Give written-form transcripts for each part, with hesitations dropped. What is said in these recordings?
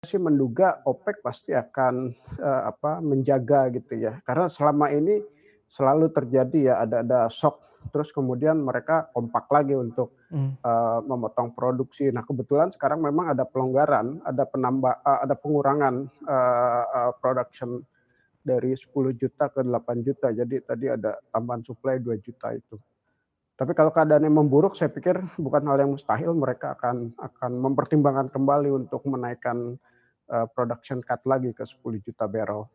sih menduga OPEC pasti akan, menjaga gitu ya. Karena selama ini selalu terjadi ya ada shock, terus kemudian mereka kompak lagi untuk, Mmm, memotong produksi. Nah kebetulan sekarang memang ada pelonggaran, ada pengurangan, production dari 10 juta ke 8 juta. Jadi tadi ada tambahan suplai 2 juta itu. Tapi kalau keadaannya memburuk saya pikir bukan hal yang mustahil mereka akan mempertimbangkan kembali untuk menaikkan, production cut lagi ke 10 juta barrel.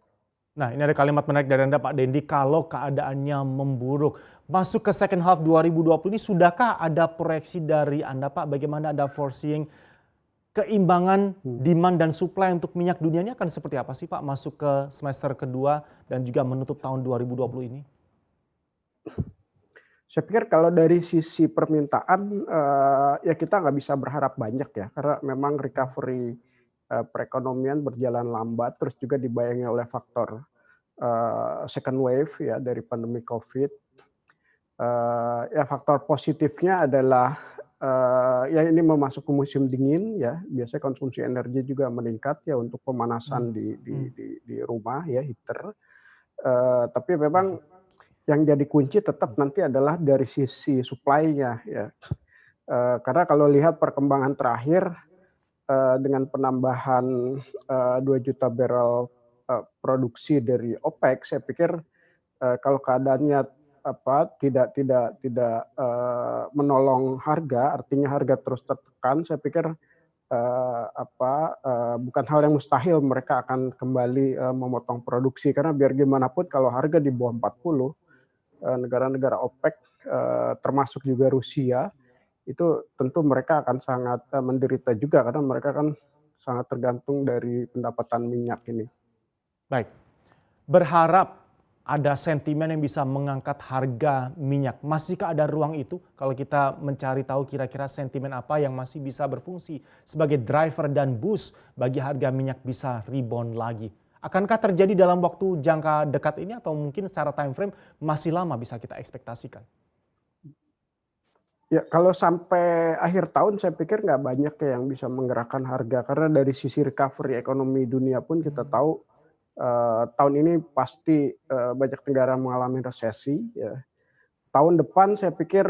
nah ini ada kalimat menarik dari Anda Pak Dendi, kalau keadaannya memburuk. Masuk ke second half 2020 ini sudahkah ada proyeksi dari Anda Pak, bagaimana Anda foreseeing keimbangan Mmm. demand dan supply untuk minyak dunia ini akan seperti apa sih Pak, masuk ke semester kedua dan juga menutup tahun 2020 ini? Saya pikir kalau dari sisi permintaan, ya kita nggak bisa berharap banyak ya, karena memang recovery, perekonomian berjalan lambat, terus juga dibayangi oleh faktor, second wave ya dari pandemi Covid. Ya faktor positifnya adalah, ya ini memasuki musim dingin ya, biasanya konsumsi energi juga meningkat ya untuk Mmm, pemanasan di di mmm, di di rumah ya, heater. Tapi memang yang jadi kunci tetap nanti adalah dari sisi supply-nya ya. Karena kalau lihat perkembangan terakhir, dengan penambahan, 2 juta barrel, produksi dari OPEC, saya pikir, kalau keadaannya tidak, menolong harga, artinya harga terus tertekan, saya pikir, bukan hal yang mustahil mereka akan kembali, memotong produksi. Karena biar gimana pun kalau harga di bawah 40, negara-negara OPEC, termasuk juga Rusia, itu tentu mereka akan sangat, menderita juga karena mereka kan sangat tergantung dari pendapatan minyak ini. baik. Berharap ada sentimen yang bisa mengangkat harga minyak. Masihkah ada ruang itu kalau kita mencari tahu kira-kira sentimen apa yang masih bisa berfungsi sebagai driver dan boost bagi harga minyak bisa rebound lagi? Akankah terjadi dalam waktu jangka dekat ini atau mungkin secara time frame masih lama bisa kita ekspektasikan? Ya kalau sampai akhir tahun saya pikir nggak banyak ya yang bisa menggerakkan harga, karena dari sisi recovery ekonomi dunia pun kita Hmm, tahu, tahun ini pasti, banyak negara mengalami resesi ya. Tahun depan saya pikir,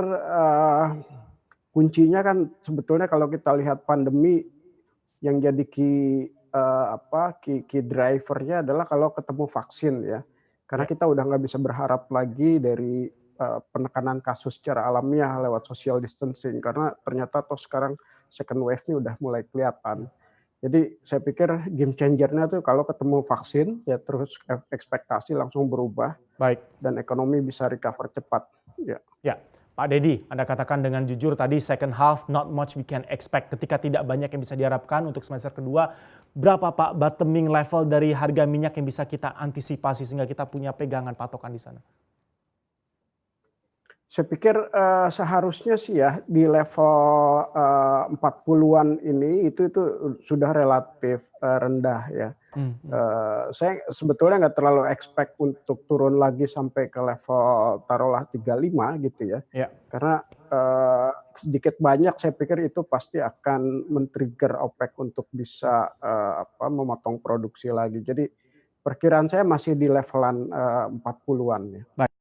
kuncinya kan sebetulnya kalau kita lihat pandemi yang jadi key driver-nya adalah kalau ketemu vaksin ya. Karena ya. kita udah nggak bisa berharap lagi dari, penekanan kasus secara alamiah lewat social distancing, karena ternyata toh sekarang second wave ini udah mulai kelihatan. Jadi saya pikir game changer-nya tuh kalau ketemu vaksin, ya terus ekspektasi langsung berubah Baik. dan ekonomi bisa recover cepat, ya. Ya, Pak Dedi, Anda katakan dengan jujur tadi second half not much we can expect. Ketika tidak banyak yang bisa diharapkan untuk semester kedua, berapa Pak bottoming level dari harga minyak yang bisa kita antisipasi sehingga kita punya pegangan patokan di sana? Saya pikir, seharusnya sih ya di level, 40-an ini itu sudah relatif, rendah ya. Hmm, hmm. Saya sebetulnya nggak terlalu expect untuk turun lagi sampai ke level taruhlah 35 gitu ya. Ya, Karena, sedikit banyak saya pikir itu pasti akan men-trigger OPEC untuk bisa, memotong produksi lagi. Jadi perkiraan saya masih di levelan, 40-an ya. baik.